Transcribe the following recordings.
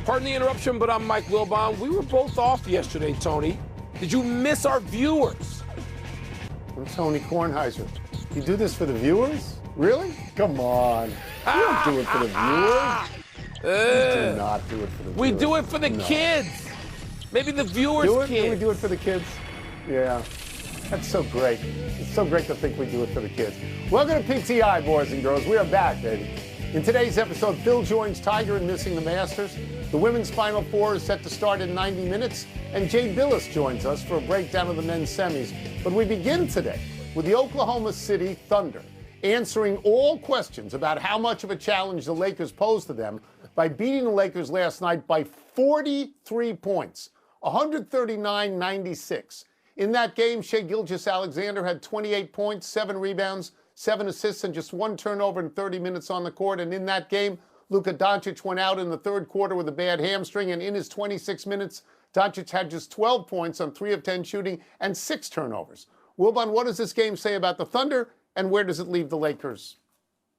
Pardon the interruption, but I'm Mike Wilbon. We were both off yesterday, Tony. Did you miss our viewers? I'm Tony Kornheiser. You do this for the viewers? Really? Come on. You don't do it for the viewers. You do not do it for the viewers. We do it for the kids. Maybe the viewers' kids. kids. Do we do it for the kids? Yeah. That's so great. It's so great to think we do it for the kids. Welcome to PTI, boys and girls. We are back, baby. In today's episode, Phil joins Tiger in missing the Masters. The women's Final Four is set to start in 90 minutes. And Jay Billis joins us for a breakdown of the men's semis. But we begin today with the Oklahoma City Thunder answering all questions about how much of a challenge the Lakers posed to them by beating the Lakers last night by 43 points, 139-96. In that game, Shai Gilgeous-Alexander had 28 points, 7 rebounds, 7 assists, and just 1 turnover in 30 minutes on the court. And in that game, Luka Doncic went out in the third quarter with a bad hamstring, and in his 26 minutes, Doncic had just 12 points on 3 of 10 shooting and 6 turnovers. Wilbon, what does this game say about the Thunder, and where does it leave the Lakers?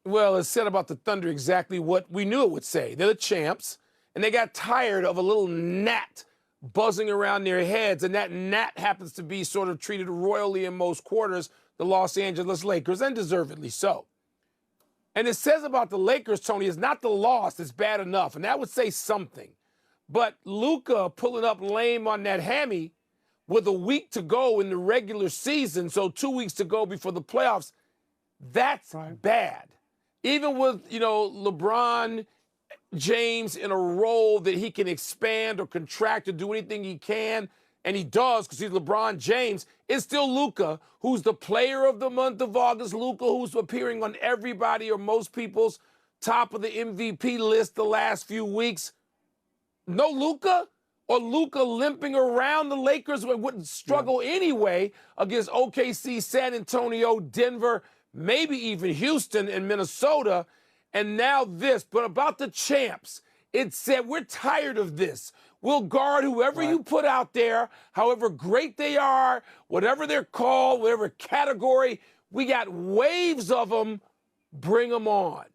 Well, it said about the Thunder exactly what we knew it would say. They're the champs, and they got tired of a little gnat buzzing around their heads, and that gnat happens to be sort of treated royally in most quarters, the Los Angeles Lakers, and deservedly so. And it says about the Lakers, Tony, is not the loss that's bad enough, and that would say something. But Luka pulling up lame on that hammy with a week to go in the regular season, so 2 weeks to go before the playoffs, that's bad. Even with, LeBron James in a role that he can expand or contract or do anything he can, and he does because he's LeBron James, it's still Luka, who's the player of the month of August, Luka, who's appearing on everybody or most people's top of the MVP list the last few weeks. No Luka, or Luka limping around the Lakers wouldn't struggle anyway against OKC, San Antonio, Denver, maybe even Houston and Minnesota. And now this, but about the champs, it said, we're tired of this. We'll guard whoever you put out there, however great they are, whatever they're called, whatever category. We got waves of them. Bring them on.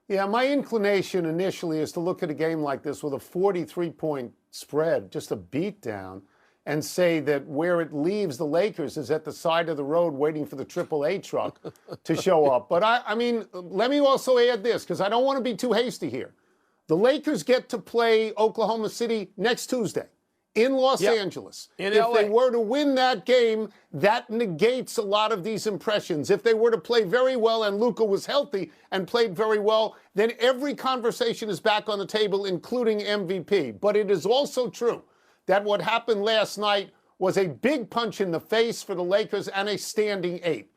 Yeah, my inclination initially is to look at a game like this with a 43-point spread, just a beatdown, and say that where it leaves the Lakers is at the side of the road waiting for the AAA truck to show up. But, I mean, let me also add this, because I don't want to be too hasty here. The Lakers get to play Oklahoma City next Tuesday in Los Angeles. In if LA. they were to win that game, that negates a lot of these impressions. If they were to play very well and Luka was healthy and played very well, then every conversation is back on the table, including MVP. But it is also true that what happened last night was a big punch in the face for the Lakers and a standing 8.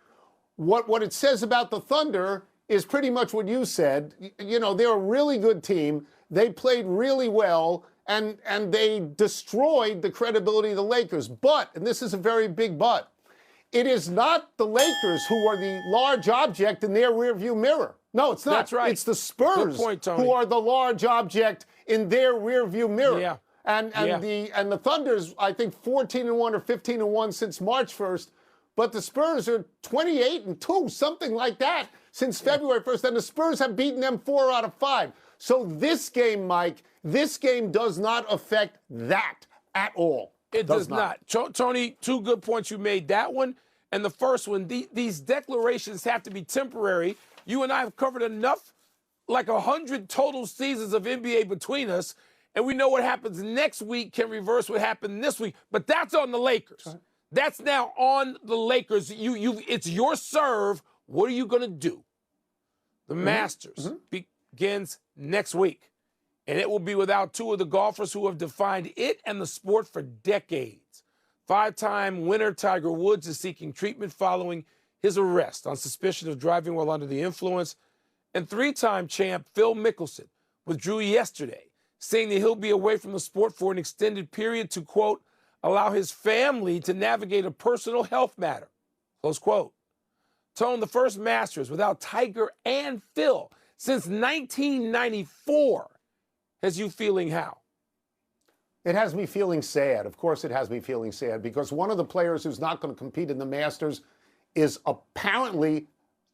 What it says about the Thunder is pretty much what you said. They're a really good team. They played really well, and they destroyed the credibility of the Lakers. But, and this is a very big but, it is not the Lakers who are the large object in their rearview mirror. No, it's not. That's right. It's the Spurs who are the large object in their rearview mirror. Yeah. And the Thunder's, I think, 14-1 or 15-1 since March 1st. But the Spurs are 28-2, something like that, since February 1st. And the Spurs have beaten them 4 out of 5. So this game, Mike, this game does not affect that at all. It does not. Tony, 2 good points you made. That one and the first one. These declarations have to be temporary. You and I have covered enough, like 100 total seasons of NBA between us, and we know what happens next week can reverse what happened this week. But that's on the Lakers. Right. That's now on the Lakers. It's your serve. What are you going to do? The Masters begins next week, and it will be without 2 of the golfers who have defined it and the sport for decades. 5-time winner Tiger Woods is seeking treatment following his arrest on suspicion of driving while under the influence, and 3-time champ Phil Mickelson withdrew yesterday, saying that he'll be away from the sport for an extended period to, quote, allow his family to navigate a personal health matter, close quote. Tone, the first Masters without Tiger and Phil since 1994. Has you feeling how? It has me feeling sad. Of course it has me feeling sad, because one of the players who's not going to compete in the Masters is apparently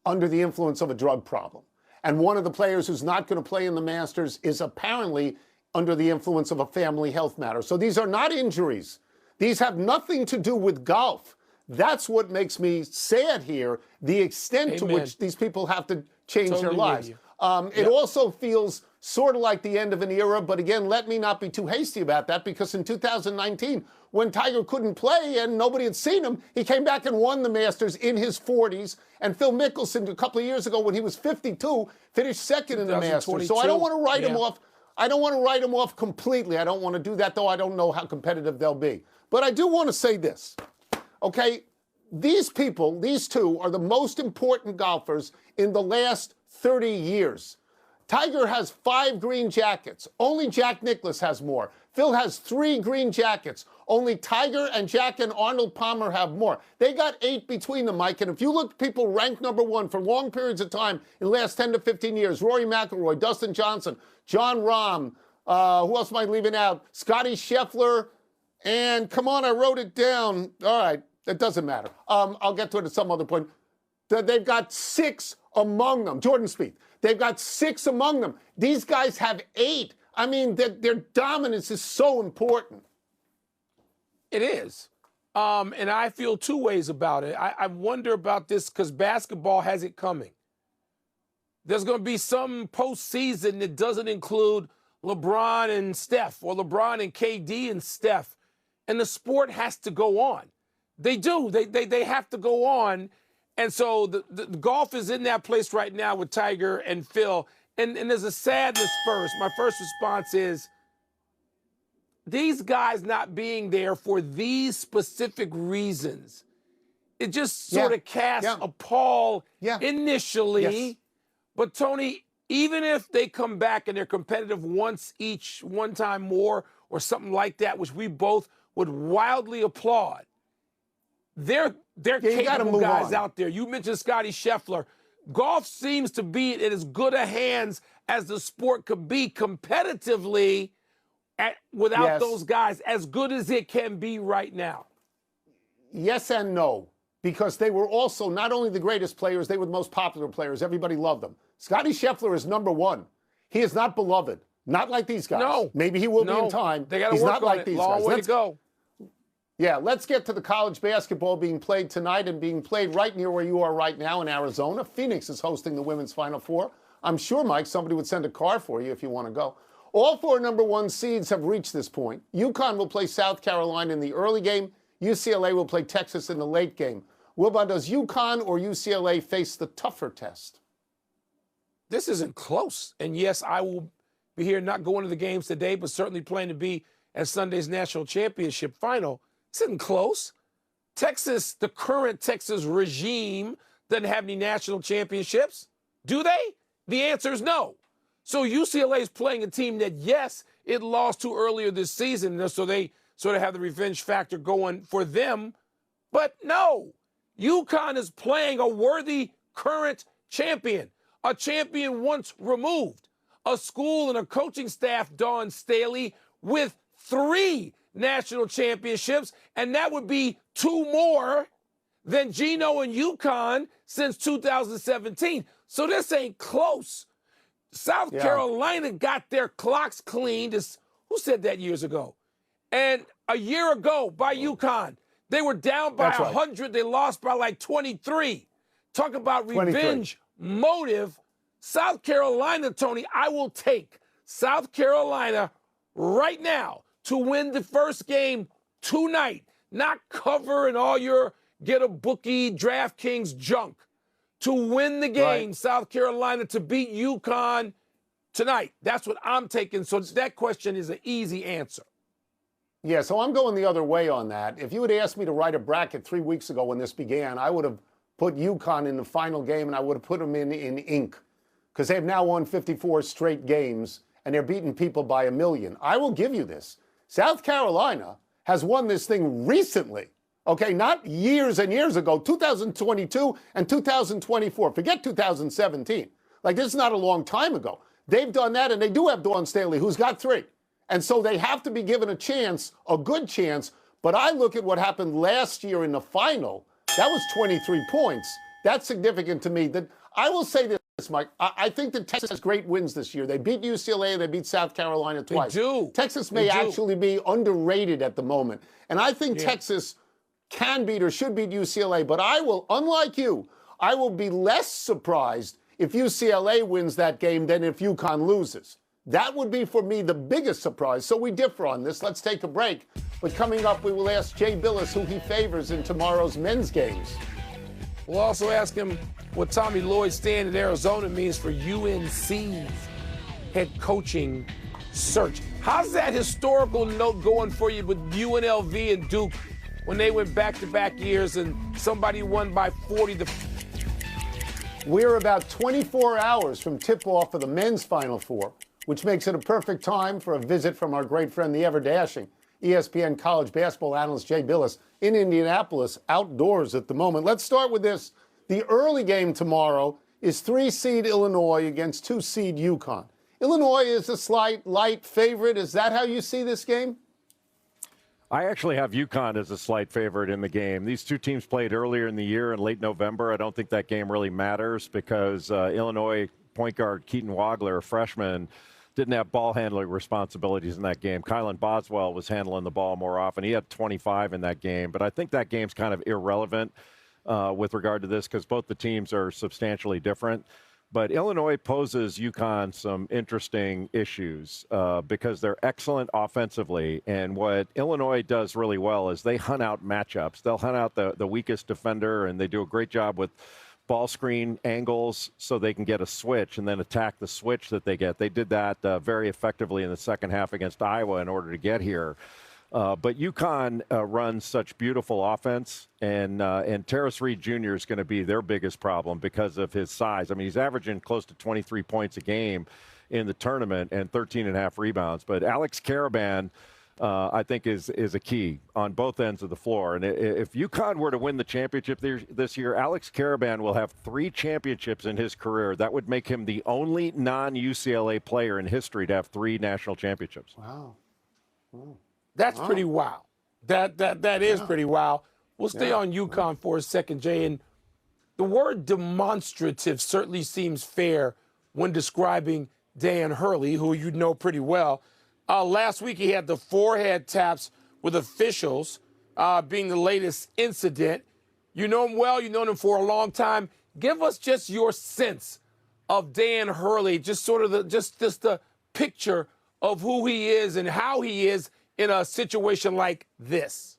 under the influence of a drug problem. And one of the players who's not going to play in the Masters is apparently under the influence of a family health matter. So these are not injuries. These have nothing to do with golf. That's what makes me sad here, the extent to which these people have to change their lives. It also feels sort of like the end of an era, but again, let me not be too hasty about that, because in 2019, when Tiger couldn't play and nobody had seen him, he came back and won the Masters in his 40s. And Phil Mickelson, a couple of years ago, when he was 52, finished second in the Masters. So I don't want to write him off. I don't want to write him off completely. I don't want to do that, though I don't know how competitive they'll be. But I do want to say this, okay? These people, these two, are the most important golfers in the last 30 years. Tiger has 5 green jackets. Only Jack Nicklaus has more. Phil has 3 green jackets. Only Tiger and Jack and Arnold Palmer have more. They got 8 between them, Mike. And if you look at people ranked number 1 for long periods of time in the last 10 to 15 years, Rory McIlroy, Dustin Johnson, John Rahm, who else am I leaving out? Scotty Scheffler, and come on, I wrote it down. All right, it doesn't matter. I'll get to it at some other point. They've got 6 among them. Jordan Spieth. They've got 6 among them. These guys have 8. I mean, their dominance is so important. It is. And I feel 2 ways about it. I wonder about this because basketball has it coming. There's going to be some postseason that doesn't include LeBron and Steph, or LeBron and KD and Steph. And the sport has to go on. They do. They have to go on. And so the golf is in that place right now with Tiger and Phil. And there's a sadness first. My first response is these guys not being there for these specific reasons. It just sort of casts a pall initially. Yes. But, Tony, even if they come back and they're competitive once each, one time more or something like that, which we both would wildly applaud, they're capable guys out there. You mentioned Scotty Scheffler. Golf seems to be in as good a hands as the sport could be competitively without those guys, as good as it can be right now. Yes and no, because they were also not only the greatest players, they were the most popular players. Everybody loved them. Scotty Scheffler is number 1. He is not beloved. Not like these guys. No. Maybe he will be in time. They got to work on it. Long way to go. Yeah, let's get to the college basketball being played tonight and being played right near where you are right now in Arizona. Phoenix is hosting the women's Final Four. I'm sure, Mike, somebody would send a car for you if you want to go. All 4 number 1 seeds have reached this point. UConn will play South Carolina in the early game. UCLA will play Texas in the late game. Wilbon, does UConn or UCLA face the tougher test? This isn't close. And yes, I will be here not going to the games today, but certainly planning to be at Sunday's national championship final. This isn't close. Texas, the current Texas regime, doesn't have any national championships. Do they? The answer is no. So UCLA is playing a team that, yes, it lost to earlier this season, so they sort of have the revenge factor going for them. But no, UConn is playing a worthy current champion, a champion once removed, a school and a coaching staff, Dawn Staley, with 3 national championships, and that would be 2 more than Geno and UConn since 2017. So this ain't close. South Carolina got their clocks cleaned. Who said that years ago? And a year ago by UConn, they were down by 100. Right. They lost by like 23. Talk about revenge motive. South Carolina, Tony, I will take South Carolina right now to win the first game tonight. Not cover and all your get a bookie, DraftKings junk. To win the game, South Carolina to beat UConn tonight. That's what I'm taking. So that question is an easy answer. Yeah, so I'm going the other way on that. If you had asked me to write a bracket 3 weeks ago when this began, I would have put UConn in the final game and I would have put them in ink because they've now won 54 straight games and they're beating people by 1 million. I will give you this. South Carolina has won this thing recently. Okay, not years and years ago, 2022 and 2024. Forget 2017. Like, this is not a long time ago. They've done that, and they do have Dawn Staley, who's got 3. And so they have to be given a chance, a good chance. But I look at what happened last year in the final. That was 23 points. That's significant to me. That I will say this. Mike. I think that Texas has great wins this year. They beat UCLA, they beat South Carolina twice. They do. Texas may actually be underrated at the moment. And I think Texas can beat or should beat UCLA, but I will, unlike you, I will be less surprised if UCLA wins that game than if UConn loses. That would be, for me, the biggest surprise. So we differ on this. Let's take a break. But coming up, we will ask Jay Billis who he favors in tomorrow's men's games. We'll also ask him what Tommy Lloyd staying in Arizona means for UNC's head coaching search. How's that historical note going for you with UNLV and Duke when they went back-to-back years and somebody won by 40 to... We're about 24 hours from tip-off of the men's Final Four, which makes it a perfect time for a visit from our great friend, the ever-dashing ESPN college basketball analyst Jay Billis in Indianapolis, outdoors at the moment. Let's start with this. The early game tomorrow is 3-seed Illinois against 2-seed UConn. Illinois is a slight light favorite. Is that how you see this game? I actually have UConn as a slight favorite in the game. These two teams played earlier in the year in late November. I don't think that game really matters because Illinois point guard Keaton Wagler, a freshman, didn't have ball handling responsibilities in that game. Kylan Boswell was handling the ball more often. He had 25 in that game. But I think that game's kind of irrelevant with regard to this because both the teams are substantially different. But Illinois poses UConn some interesting issues because they're excellent offensively. And what Illinois does really well is they hunt out matchups. They'll hunt out the weakest defender, and they do a great job with ball screen angles so they can get a switch and then attack the switch that they get. They did that very effectively in the second half against Iowa in order to get here. But UConn runs such beautiful offense, and Terrace Reed Jr. is going to be their biggest problem because of his size. I mean, he's averaging close to 23 points a game in the tournament and 13.5 rebounds. But Alex Karaban, I think, is a key on both ends of the floor. And if UConn were to win the championship this year, Alex Karaban will have 3 championships in his career. That would make him the only non-UCLA player in history to have 3 national championships. Wow. That's pretty wild. That is pretty wild. We'll stay on UConn for a second, Jay. And the word demonstrative certainly seems fair when describing Dan Hurley, who you know pretty well. Last week he had the forehead taps with officials being the latest incident. You know him well. You've known him for a long time. Give us just your sense of Dan Hurley, just sort of the picture of who he is and how he is in a situation like this.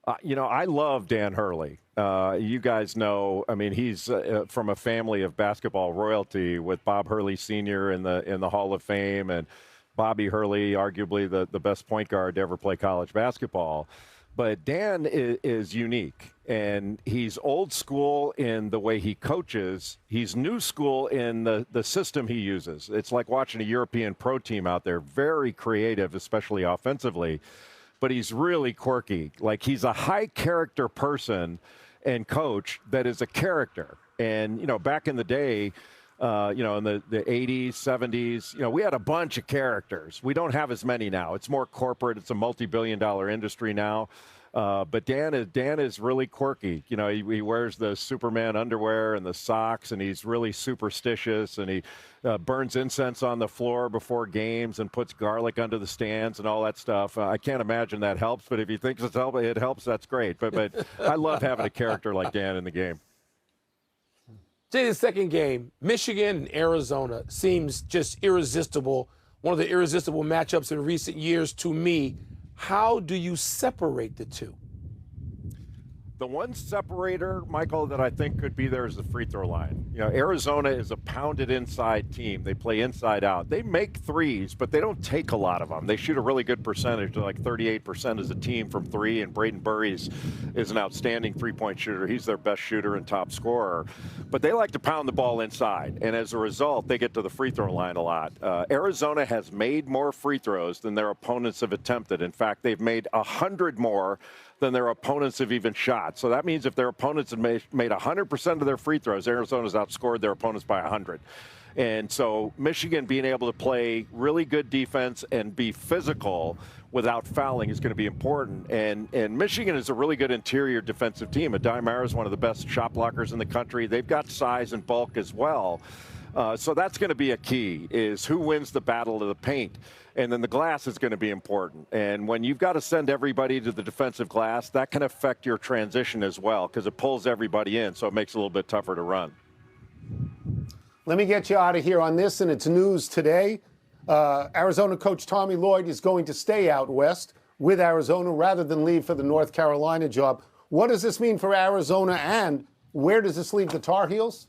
I love Dan Hurley. You guys know, I mean, he's from a family of basketball royalty with Bob Hurley Sr. in the Hall of Fame and Bobby Hurley, arguably the best point guard to ever play college basketball. But Dan is unique, and he's old school in the way he coaches. He's new school in the system he uses. It's like watching a European pro team out there, very creative, especially offensively. But he's really quirky. Like, he's a high-character person and coach that is a character. And, back in the day, in the 80s, 70s, we had a bunch of characters. We don't have as many now. It's more corporate. It's a multi-billion-dollar industry now. But Dan is really quirky. He wears the Superman underwear and the socks, and he's really superstitious, and he burns incense on the floor before games and puts garlic under the stands and all that stuff. I can't imagine that helps, but if he thinks it helps, that's great. But I love having a character like Dan in the game. Jay, the second game, Michigan and Arizona seems just irresistible, one of the irresistible matchups in recent years to me. How do you separate the two? The one separator, Michael, that I think could be there is the free throw line. Arizona is a pounded inside team. They play inside out. They make threes, but they don't take a lot of them. They shoot a really good percentage, like 38% as a team from three, and Braden Burry is an outstanding three-point shooter. He's their best shooter and top scorer. But they like to pound the ball inside, and as a result, they get to the free throw line a lot. Arizona has made more free throws than their opponents have attempted. In fact, they've made 100 more than their opponents have even shot. So that means if their opponents have made 100% of their free throws, Arizona's outscored their opponents by 100. And so Michigan being able to play really good defense and be physical without fouling is going to be important. And Michigan is a really good interior defensive team. Adai is one of the best shot blockers in the country. They've got size and bulk as well. So that's going to be a key, is who wins the battle of the paint. And then the glass is going to be important. And when you've got to send everybody to the defensive glass, that can affect your transition as well, because it pulls everybody in, so it makes it a little bit tougher to run. Let me get you out of here on this, and it's news today. Arizona coach Tommy Lloyd is going to stay out west with Arizona rather than leave for the North Carolina job. What does this mean for Arizona, and where does this leave the Tar Heels?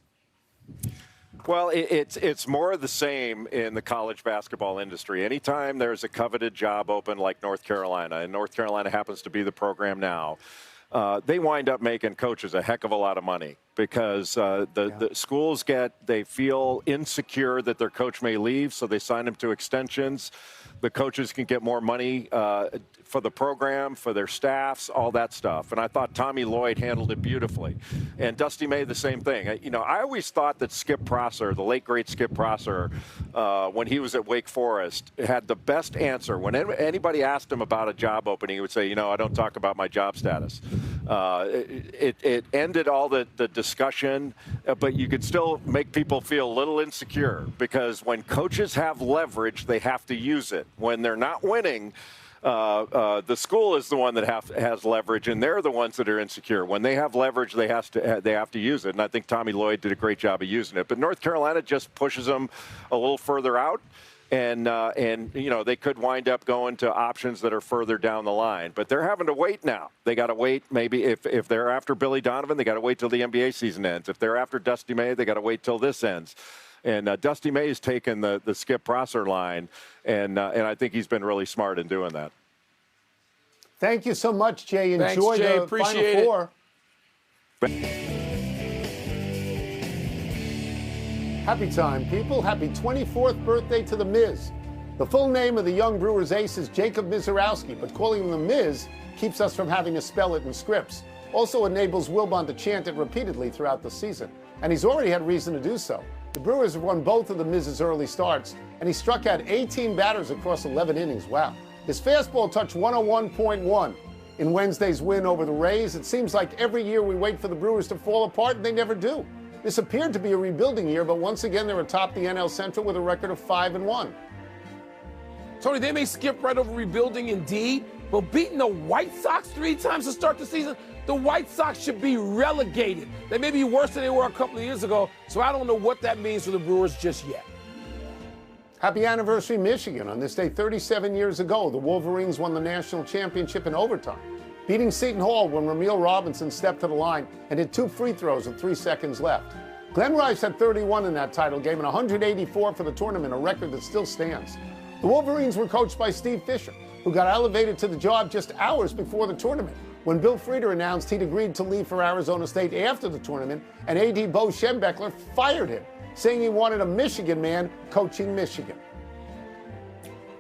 Well, it's more of the same in the college basketball industry. Anytime there's a coveted job open like North Carolina, and North Carolina happens to be the program now, they wind up making coaches a heck of a lot of money, because the schools they feel insecure that their coach may leave, so they sign them to extensions. The coaches can get more money for the program, for their staffs, all that stuff. And I thought Tommy Lloyd handled it beautifully. And Dusty May, the same thing. I always thought that Skip Prosser, the late, great Skip Prosser, when he was at Wake Forest, had the best answer. When anybody asked him about a job opening, he would say, I don't talk about my job status. It ended all the discussion, but you could still make people feel a little insecure, because when coaches have leverage, they have to use it. When they're not winning, the school is the one that has leverage, and they're the ones that are insecure. When they have leverage, they have to use it, and I think Tommy Lloyd did a great job of using it. But North Carolina just pushes them a little further out, and they could wind up going to options that are further down the line. But they're having to wait now. They got to wait. Maybe if they're after Billy Donovan, they got to wait till the NBA season ends. If they're after Dusty May, they got to wait till this ends. And Dusty May's taken the Skip Prosser line, and I think he's been really smart in doing that. Thank you so much, Jay. Enjoy Jay. the Appreciate Final Four. Happy time, people. Happy 24th birthday to The Miz. The full name of the young Brewers ace is Jacob Mizorowski, but calling him The Miz keeps us from having to spell it in scripts. Also enables Wilbon to chant it repeatedly throughout the season, and he's already had reason to do so. The Brewers have won both of the Miz's early starts, and he struck out 18 batters across 11 innings. Wow. His fastball touched 101.1 in Wednesday's win over the Rays. It seems like every year we wait for the Brewers to fall apart, and they never do. This appeared to be a rebuilding year, but once again they're atop the NL Central with a record of 5-1. Tony, they may skip right over rebuilding indeed, but beating the White Sox 3 times to start the season, the White Sox should be relegated. They may be worse than they were a couple of years ago, so I don't know what that means for the Brewers just yet. Happy anniversary, Michigan. On this day 37 years ago, the Wolverines won the national championship in overtime, beating Seton Hall when Ramil Robinson stepped to the line and hit 2 free throws with 3 seconds left. Glenn Rice had 31 in that title game and 184 for the tournament, a record that still stands. The Wolverines were coached by Steve Fisher, who got elevated to the job just hours before the tournament, when Bill Frieder announced he'd agreed to leave for Arizona State after the tournament, and A.D. Bo Schembechler fired him, saying he wanted a Michigan man coaching Michigan.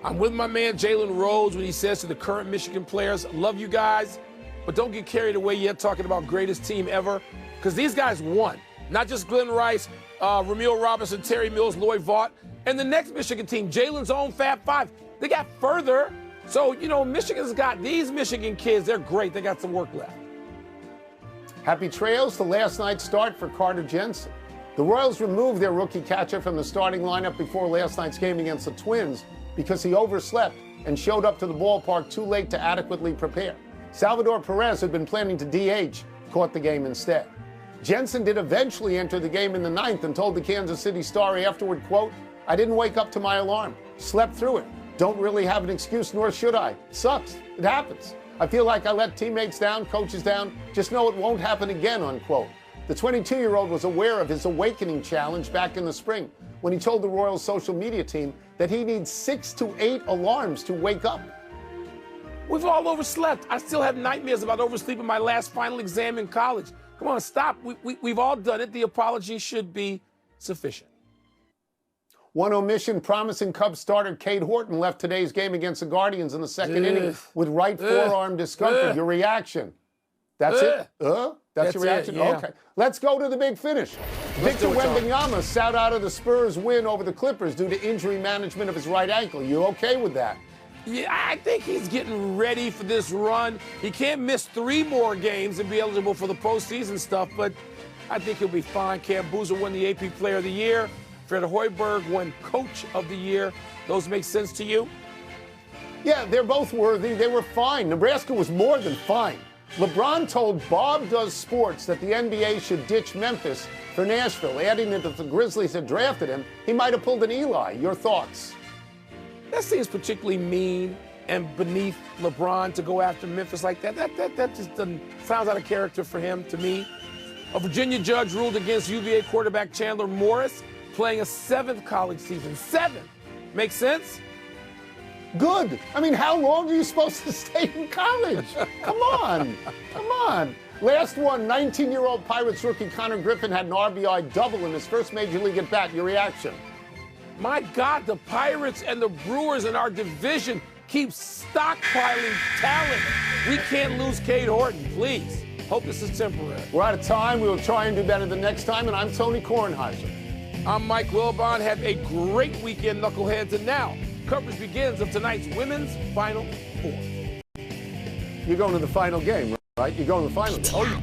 I'm with my man Jalen Rose when he says to the current Michigan players, love you guys, but don't get carried away yet talking about greatest team ever, because these guys won. Not just Glenn Rice, Ramil Robinson, Terry Mills, Lloyd Vaught, and the next Michigan team, Jalen's own Fab Five. They got further. So, Michigan's got these Michigan kids. They're great. They got some work left. Happy trails to last night's start for Carter Jensen. The Royals removed their rookie catcher from the starting lineup before last night's game against the Twins because he overslept and showed up to the ballpark too late to adequately prepare. Salvador Perez, who'd been planning to DH, caught the game instead. Jensen did eventually enter the game in the 9th and told the Kansas City Star afterward, quote, I didn't wake up to my alarm, slept through it. Don't really have an excuse, nor should I. Sucks. It happens. I feel like I let teammates down, coaches down. Just know it won't happen again, unquote. The 22-year-old was aware of his awakening challenge back in the spring when he told the Royals social media team that he needs 6 to 8 alarms to wake up. We've all overslept. I still have nightmares about oversleeping my last final exam in college. Come on, stop. We've all done it. The apology should be sufficient. One omission, promising Cubs starter Cade Horton left today's game against the Guardians in the second inning with right forearm discomfort. Your reaction? That's it? That's your reaction? Yeah. Okay. Let's go to the big finish. Victor Wembanyama sat out of the Spurs win over the Clippers due to injury management of his right ankle. You okay with that? Yeah, I think he's getting ready for this run. He can't miss 3 more games and be eligible for the postseason stuff, but I think he'll be fine. Cam Boozer won the AP Player of the Year. Fred Hoiberg won Coach of the Year. Those make sense to you? Yeah, they're both worthy. They were fine. Nebraska was more than fine. LeBron told Bob Does Sports that the NBA should ditch Memphis for Nashville, adding that if the Grizzlies had drafted him, he might have pulled an Eli. Your thoughts? That seems particularly mean and beneath LeBron to go after Memphis like that. That just sounds out of character for him to me. A Virginia judge ruled against UVA quarterback Chandler Morris playing a 7th college season. 7th. Make sense? Good. I mean, how long are you supposed to stay in college? Come on. Come on. Last one, 19-year-old Pirates rookie Connor Griffin had an RBI double in his first major league at bat. Your reaction? My God, the Pirates and the Brewers in our division keep stockpiling talent. We can't lose Cade Horton, please. Hope this is temporary. We're out of time. We'll try and do better the next time. And I'm Tony Kornheiser. I'm Mike Wilbon. Have a great weekend, Knuckleheads. And now, coverage begins of tonight's Women's Final Four. You're going to the final game, right? You're going to the final game. Oh,